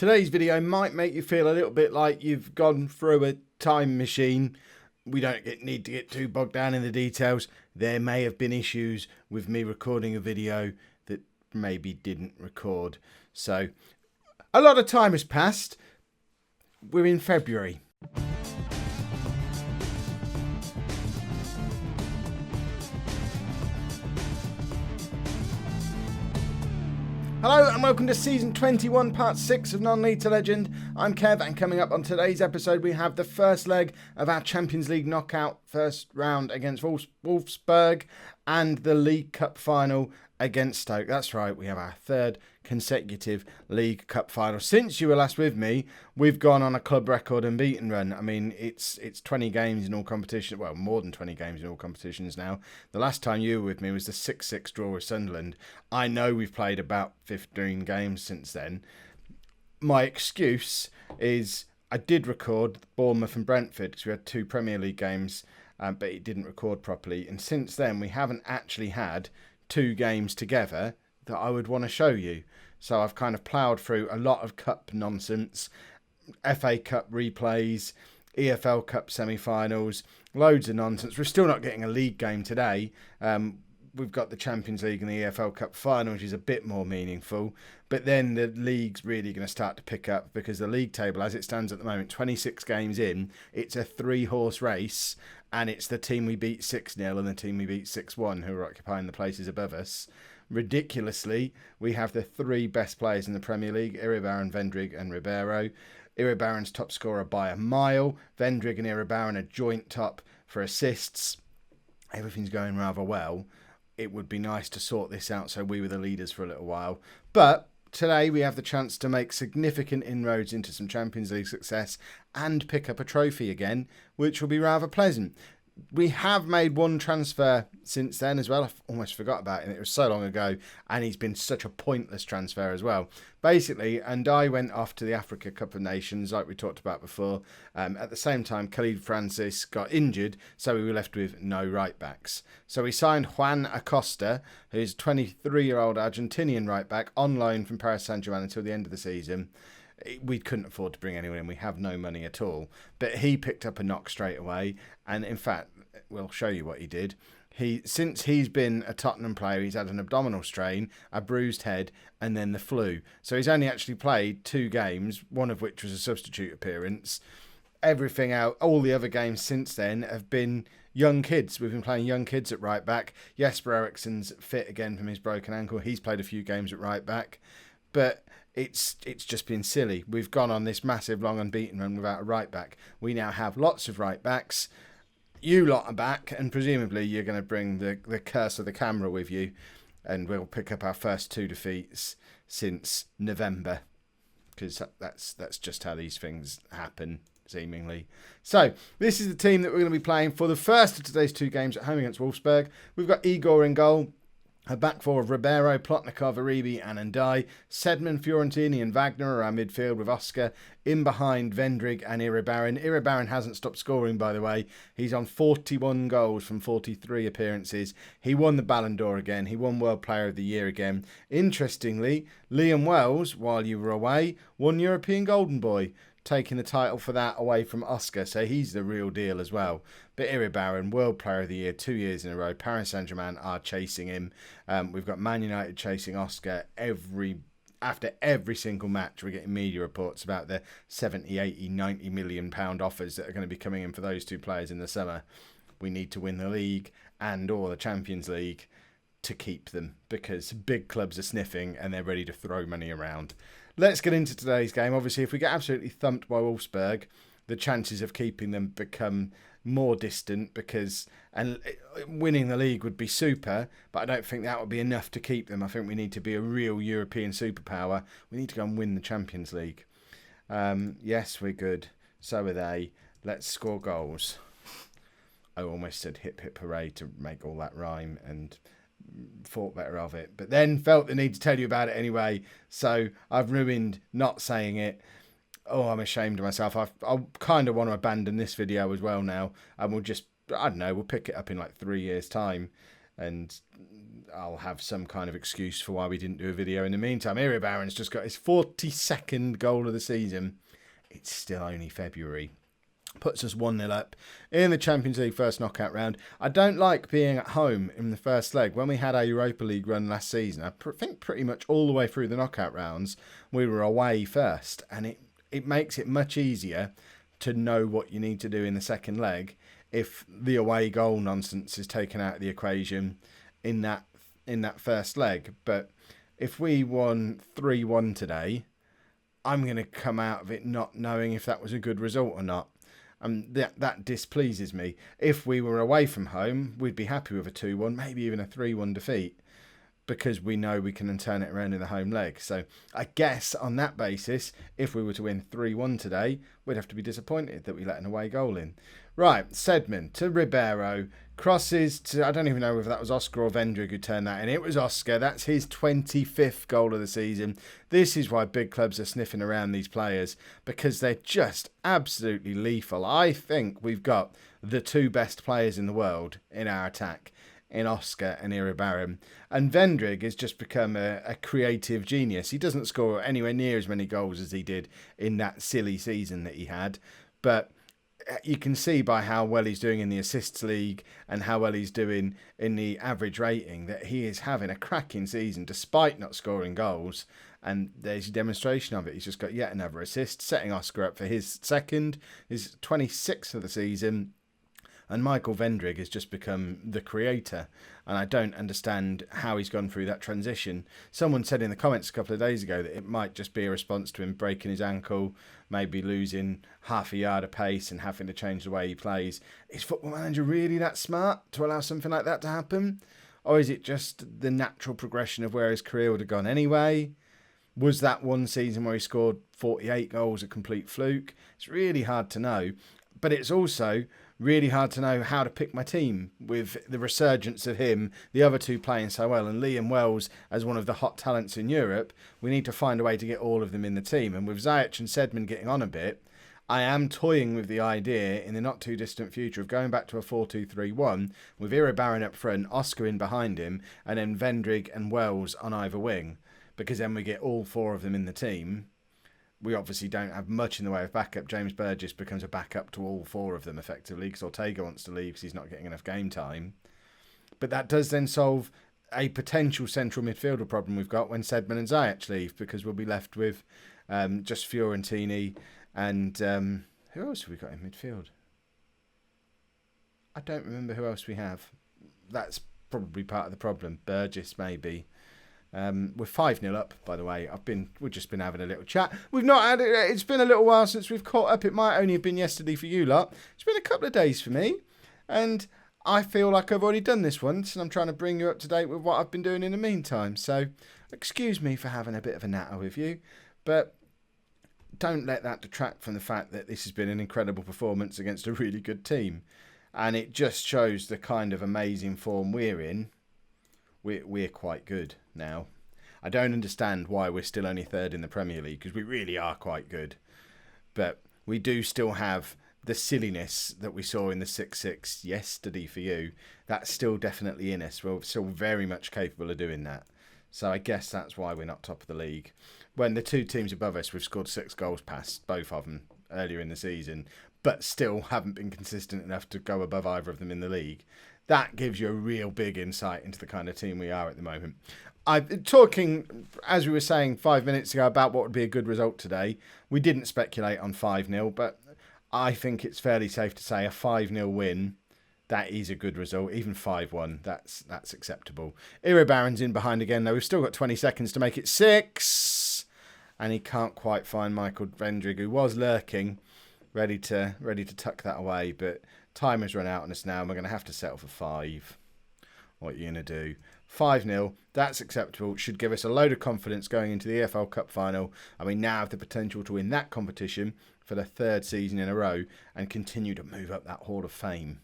Today's video might make you feel a little bit like you've gone through a time machine. We don't need to get too bogged down in the details. There may have been issues with me recording a video that maybe didn't record. So, a lot of time has passed. We're in February. Hello and welcome to Season 21, Part 6 of Non-League to Legend. I'm Kev, and coming up on today's episode we have the first leg of our Champions League knockout first round against Wolfsburg and the League Cup Final against Stoke. That's right, we have our third consecutive League Cup Final. Since you were last with me, we've gone on a club record unbeaten run. I mean, it's 20 games in all competitions, well, more than 20 games in all competitions now. The last time you were with me was the 6-6 draw with Sunderland. I know we've played about 15 games since then. My excuse is I did record Bournemouth and Brentford because we had two Premier League games, but it didn't record properly. And since then, we haven't actually had two games together that I would want to show you. So I've kind of ploughed through a lot of cup nonsense, FA Cup replays, EFL Cup semi-finals, loads of nonsense. We're still not getting a league game today. We've got the Champions League and the EFL Cup Final, which is a bit more meaningful. But then the league's really going to start to pick up because the league table, as it stands at the moment, 26 games in, it's a three-horse race, and it's the team we beat 6-0 and the team we beat 6-1 who are occupying the places above us. Ridiculously, we have the three best players in the Premier League, Iribarren, Vendrick and Ribeiro. Iribarren's top scorer by a mile. Vendrick and Iribarren are joint top for assists. Everything's going rather well. It would be nice to sort this out so we were the leaders for a little while. But today we have the chance to make significant inroads into some Champions League success and pick up a trophy again, which will be rather pleasant. We have made one transfer since then as well. I almost forgot about him. It was so long ago, and he's been such a pointless transfer as well. Basically, and I went off to the Africa Cup of Nations, like we talked about before. At the same time, Khalid Francis got injured, so we were left with no right backs. So we signed Juan Acosta, who's a 23-year-old Argentinian right back, on loan from Paris Saint-Germain until the end of the season. We couldn't afford to bring anyone in. We have no money at all. But he picked up a knock straight away. And in fact, we'll show you what he did. Since he's been a Tottenham player, he's had an abdominal strain, a bruised head, and then the flu. So he's only actually played 2 games, one of which was a substitute appearance. Everything out, all the other games since then have been young kids. We've been playing young kids at right back. Jesper Eriksen's fit again from his broken ankle. He's played a few games at right back. But it's just been silly. We've gone on this massive long unbeaten run without a right back. We now have lots of right backs. You lot are back, and presumably you're going to bring the curse of the camera with you, and we'll pick up our first 2 defeats since November, because that's just how these things happen, seemingly. So this is the team that we're going to be playing for the first of today's 2 games at home against Wolfsburg. We've got Igor in goal. A back four of Ribeiro, Plotnikov, Aribi and Ndai. Sedman, Fiorentini and Wagner are our midfield with Oscar. In behind, Vendrick and Iribarren. Iribarren hasn't stopped scoring, by the way. He's on 41 goals from 43 appearances. He won the Ballon d'Or again. He won World Player of the Year again. Interestingly, Liam Wells, while you were away, won European Golden Boy, taking the title for that away from Oscar, so he's the real deal as well. But Iribarren, World Player of the Year 2 years in a row. Paris Saint-Germain are chasing him. We've got Man United chasing Oscar after every single match. We're getting media reports about the 70, 80, 90 million pound offers that are going to be coming in for those 2 players in the summer. We need to win the league and or the Champions League to keep them, because big clubs are sniffing and they're ready to throw money around. Let's get into today's game. Obviously, if we get absolutely thumped by Wolfsburg, the chances of keeping them become more distant, and winning the league would be super, but I don't think that would be enough to keep them. I think we need to be a real European superpower. We need to go and win the Champions League. Yes, we're good. So are they. Let's score goals. I almost said hip hip hooray to make all that rhyme and thought better of it, but then felt the need to tell you about it anyway, so I've ruined not saying it. Oh, I'm ashamed of myself. I kind of want to abandon this video as well now, and we'll just, I don't know, we'll pick it up in like 3 years' time. and I'll have some kind of excuse for why we didn't do a video in the meantime. Iribarren's just got his 42nd goal of the season. It's still only February. Puts us 1-0 up in the Champions League first knockout round. I don't like being at home in the first leg. When we had our Europa League run last season, I think pretty much all the way through the knockout rounds, we were away first. And it makes it much easier to know what you need to do in the second leg if the away goal nonsense is taken out of the equation in that first leg. But if we won 3-1 today, I'm going to come out of it not knowing if that was a good result or not. That displeases me. If we were away from home, we'd be happy with a 2-1, maybe even a 3-1 defeat, because we know we can turn it around in the home leg. So I guess on that basis, if we were to win 3-1 today, we'd have to be disappointed that we let an away goal in. Right, Sedman to Ribeiro. Crosses to, I don't even know whether that was Oscar or Vendrig who turned that in. It was Oscar. That's his 25th goal of the season. This is why big clubs are sniffing around these players, because they're just absolutely lethal. I think we've got the two best players in the world in our attack, in Oscar and Iribarren. And Vendrig has just become a creative genius. He doesn't score anywhere near as many goals as he did in that silly season that he had, but you can see by how well he's doing in the assists league and how well he's doing in the average rating that he is having a cracking season despite not scoring goals. And there's a demonstration of it. He's just got yet another assist, setting Oscar up for his second, his 26th of the season. And Michael Vendrig has just become the creator. And I don't understand how he's gone through that transition. Someone said in the comments a couple of days ago that it might just be a response to him breaking his ankle, maybe losing half a yard of pace and having to change the way he plays. Is Football Manager really that smart to allow something like that to happen? Or is it just the natural progression of where his career would have gone anyway? Was that one season where he scored 48 goals a complete fluke? It's really hard to know. But it's also really hard to know how to pick my team with the resurgence of him, the other two playing so well, and Liam Wells as one of the hot talents in Europe. We need to find a way to get all of them in the team. And with Ziyech and Sedman getting on a bit, I am toying with the idea in the not too distant future of going back to a 4-2-3-1 with Iribarren up front, Oscar in behind him, and then Vendrig and Wells on either wing, because then we get all four of them in the team. We obviously don't have much in the way of backup. James Burgess becomes a backup to all four of them effectively because Ortega wants to leave because he's not getting enough game time. But that does then solve a potential central midfielder problem we've got when Sedman and Ziyech leave, because we'll be left with just Fiorentini and who else have we got in midfield? I don't remember who else we have. That's probably part of the problem. Burgess maybe. We're 5-0 up, by the way. We've just been having a little chat. We've not had it. It's been a little while since we've caught up. It might only have been yesterday for you lot. It's been a couple of days for me, and I feel like I've already done this once, and I'm trying to bring you up to date with what I've been doing in the meantime. So, excuse me for having a bit of a natter with you, but don't let that detract from the fact that this has been an incredible performance against a really good team, and it just shows the kind of amazing form we're in. We're quite good now. I don't understand why we're still only third in the Premier League, because we really are quite good. But we do still have the silliness that we saw in the 6-6 yesterday for you. That's still definitely in us. We're still very much capable of doing that. So I guess that's why we're not top of the league. When the two teams above us, we've scored 6 goals past both of them earlier in the season, but still haven't been consistent enough to go above either of them in the league. That gives you a real big insight into the kind of team we are at the moment. I've been talking, as we were saying 5 minutes ago, about what would be a good result today. We didn't speculate on 5-0, but I think it's fairly safe to say a 5-0 win, that is a good result. Even 5-1, that's acceptable. Iribarren's in behind again, though. We've still got 20 seconds to make it 6. And he can't quite find Michael Vendrig, who was lurking, ready to tuck that away, but time has run out on us now, and we're going to have to settle for 5. What are you going to do? 5-0, that's acceptable. Should give us a load of confidence going into the EFL Cup Final, and we now have the potential to win that competition for the 3rd season in a row and continue to move up that Hall of Fame.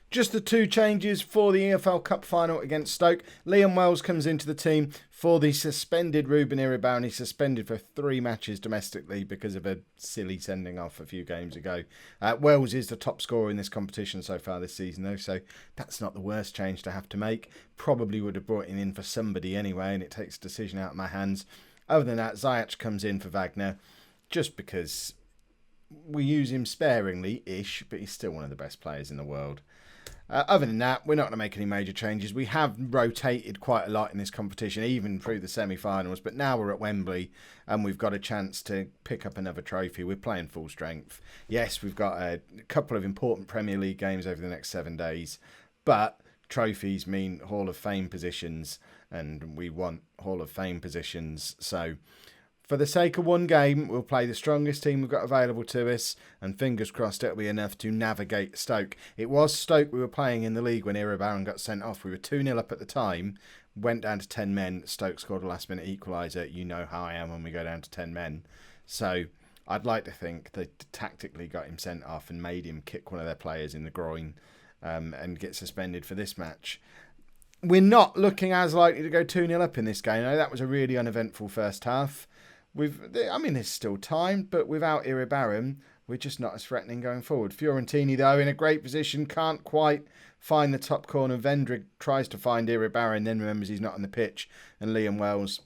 Just the two changes for the EFL Cup Final against Stoke. Liam Wells comes into the team for the suspended Ruben Iribarren. He's suspended for 3 matches domestically because of a silly sending off a few games ago. Wells is the top scorer in this competition so far this season, though, so that's not the worst change to have to make. Probably would have brought him in for somebody anyway, and it takes a decision out of my hands. Other than that, Ziyech comes in for Wagner, just because we use him sparingly-ish, but he's still one of the best players in the world. Other than that, we're not going to make any major changes. We have rotated quite a lot in this competition, even through the semi-finals. But now we're at Wembley and we've got a chance to pick up another trophy. We're playing full strength. Yes, we've got a couple of important Premier League games over the next 7 days. But trophies mean Hall of Fame positions, and we want Hall of Fame positions. So for the sake of one game, we'll play the strongest team we've got available to us, and fingers crossed it'll be enough to navigate Stoke. It was Stoke we were playing in the league when Iribarren got sent off. We were 2-0 up at the time, went down to 10 men. Stoke scored a last-minute equaliser. You know how I am when we go down to 10 men. So I'd like to think they tactically got him sent off and made him kick one of their players in the groin and get suspended for this match. We're not looking as likely to go 2-0 up in this game. I know that was a really uneventful first half. There's still time, but without Iribarren, we're just not as threatening going forward. Fiorentini, though, in a great position, can't quite find the top corner. Vendrick tries to find Iribarren, then remembers he's not on the pitch. And Liam Wells,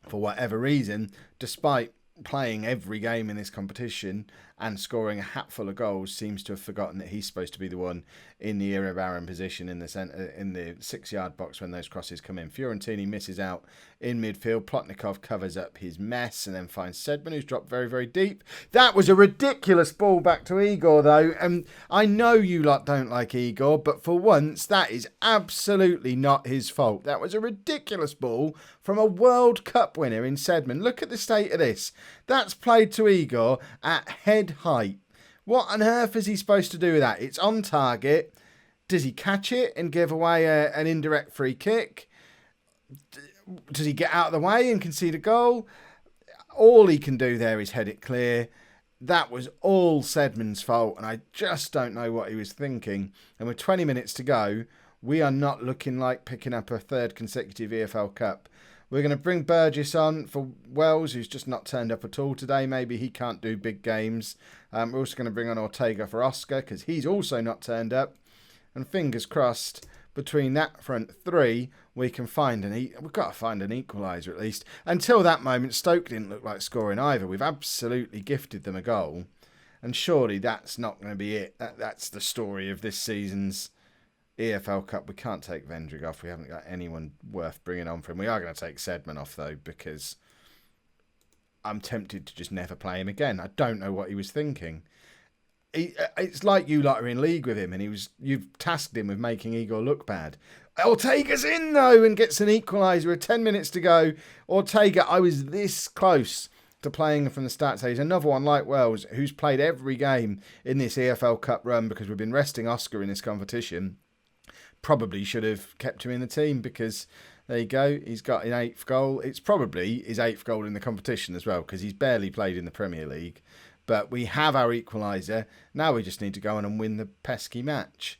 for whatever reason, despite playing every game in this competition and scoring a hatful of goals, seems to have forgotten that he's supposed to be the one in the Iribarren position in the centre, in the 6-yard box when those crosses come in. Fiorentini misses out in midfield. Plotnikov covers up his mess and then finds Sedman, who's dropped very, very deep. That was a ridiculous ball back to Igor, though. And I know you lot don't like Igor, but for once, that is absolutely not his fault. That was a ridiculous ball from a World Cup winner in Sedman. Look at the state of this. That's played to Igor at head height. What on earth is he supposed to do with that? It's on target. Does he catch it and give away an indirect free kick? Does he get out of the way and concede a goal? All he can do there is head it clear. That was all Sedman's fault, and I just don't know what he was thinking. And with 20 minutes to go, we are not looking like picking up a 3rd consecutive EFL Cup. We're going to bring Burgess on for Wells, who's just not turned up at all today. Maybe he can't do big games. We're also going to bring on Ortega for Oscar, because he's also not turned up. And fingers crossed, between that front 3, we can find we've got to find an equaliser at least. Until that moment, Stoke didn't look like scoring either. We've absolutely gifted them a goal. And surely that's not going to be it. That's the story of this season's EFL Cup. We can't take Vendrick off. We haven't got anyone worth bringing on for him. We are going to take Sedman off, though, because I'm tempted to just never play him again. I don't know what he was thinking. It's like you lot are in league with him, and you've tasked him with making Igor look bad. Ortega's in, though, and gets an equaliser with 10 minutes to go. Ortega, I was this close to playing from the start. So he's another one like Wells, who's played every game in this EFL Cup run because we've been resting Oscar in this competition. Probably should have kept him in the team, because there you go, he's got an 8th goal. It's probably his 8th goal in the competition as well, because he's barely played in the Premier League. But we have our equaliser. Now we just need to go on and win the pesky match.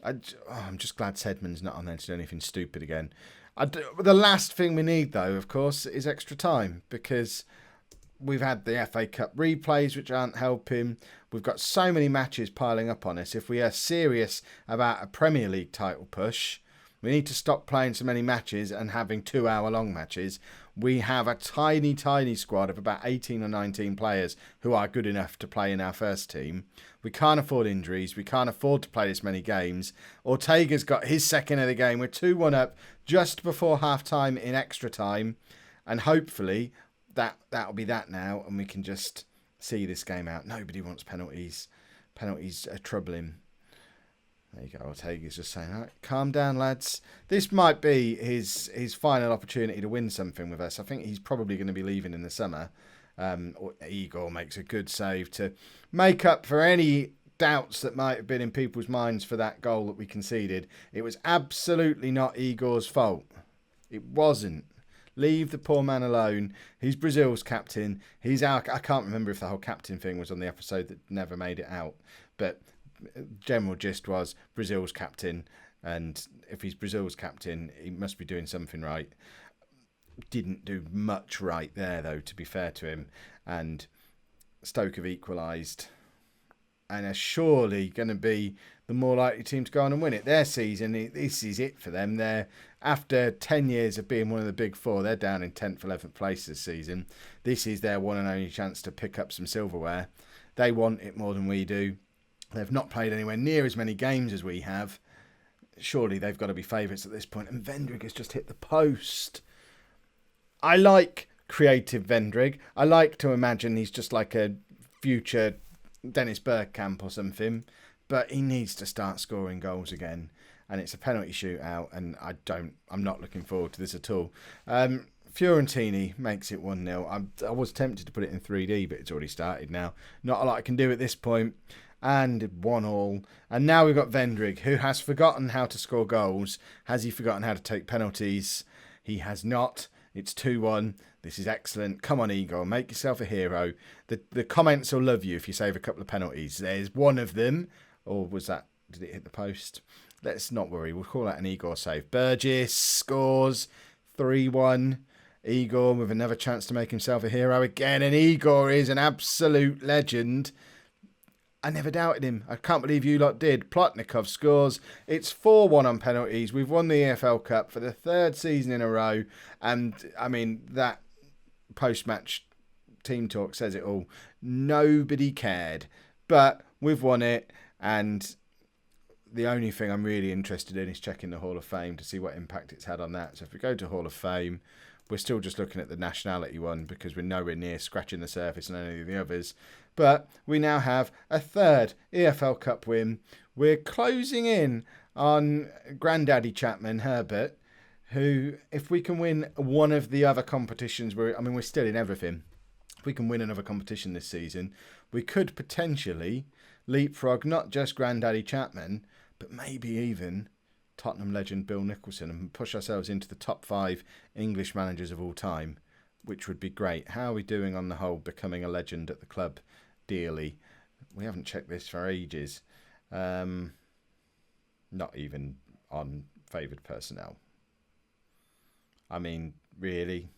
I'm just glad Sedman's not on there to do anything stupid again. The last thing we need, though, of course, is extra time, because we've had the FA Cup replays, which aren't helping. We've got so many matches piling up on us. If we are serious about a Premier League title push, we need to stop playing so many matches and having 2-hour-long matches. We have a tiny, tiny squad of about 18 or 19 players who are good enough to play in our first team. We can't afford injuries. We can't afford to play this many games. Ortega's got his second of the game. We're 2-1 up just before half-time in extra time. And hopefully that'll be that now, and we can just see this game out. Nobody wants penalties. Penalties are troubling. There you go. Ortega's just saying, all right, calm down, lads. This might be his final opportunity to win something with us. I think he's probably going to be leaving in the summer. Igor makes a good save to make up for any doubts that might have been in people's minds for that goal that we conceded. It was absolutely not Igor's fault. It wasn't. Leave the poor man alone. He's Brazil's captain. I can't remember if the whole captain thing was on the episode that never made it out. But general gist was Brazil's captain, and if he's Brazil's captain, he must be doing something right. Didn't do much right there, though, to be fair to him. And Stoke have equalised and are surely going to be the more likely team to go on and win it. Their season, this is it for them. They're, after 10 years of being one of the big four, they're down in 10th, 11th place this season. This is their one and only chance to pick up some silverware. They want it more than we do. They've not played anywhere near as many games as we have. Surely they've got to be favourites at this point. And Vendrick has just hit the post. I like creative Vendrick. I like to imagine he's just like a future Dennis Bergkamp or something. But he needs to start scoring goals again. And it's a penalty shootout. And I'm not looking forward to this at all. Fiorentini makes it 1-0. I was tempted to put it in 3D, but it's already started now. Not a lot I can do at this point. And 1-1. And now we've got Vendrick, who has forgotten how to score goals. Has he forgotten how to take penalties? He has not. It's 2-1. This is excellent. Come on, Igor. Make yourself a hero. The comments will love you if you save a couple of penalties. There's one of them. Or was that... Did it hit the post? Let's not worry. We'll call that an Igor save. Burgess scores 3-1. Igor with another chance to make himself a hero again. And Igor is an absolute legend. I never doubted him. I can't believe you lot did. Plotnikov scores. It's 4-1 on penalties. We've won the EFL Cup for the third season in a row. And, I mean, that post-match team talk says it all. Nobody cared. But we've won it. And the only thing I'm really interested in is checking the Hall of Fame to see what impact it's had on that. So if we go to Hall of Fame, we're still just looking at the nationality one because we're nowhere near scratching the surface on any of the others. But we now have a third EFL Cup win. We're closing in on Granddaddy Chapman, Herbert, who, if we can win one of the other competitions, we're still in everything. If we can win another competition this season, we could potentially leapfrog not just Granddaddy Chapman, but maybe even Tottenham legend Bill Nicholson and push ourselves into the top 5 English managers of all time, which would be great. How are we doing on the whole, becoming a legend at the club dearly? We haven't checked this for ages. Not even on favoured personnel. I mean, really?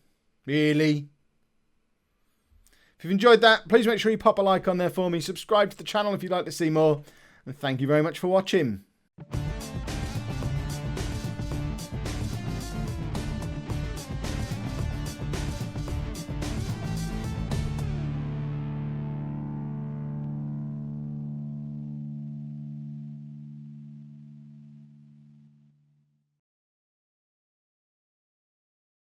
Really? If you've enjoyed that, please make sure you pop a like on there for me. Subscribe to the channel if you'd like to see more. And thank you very much for watching.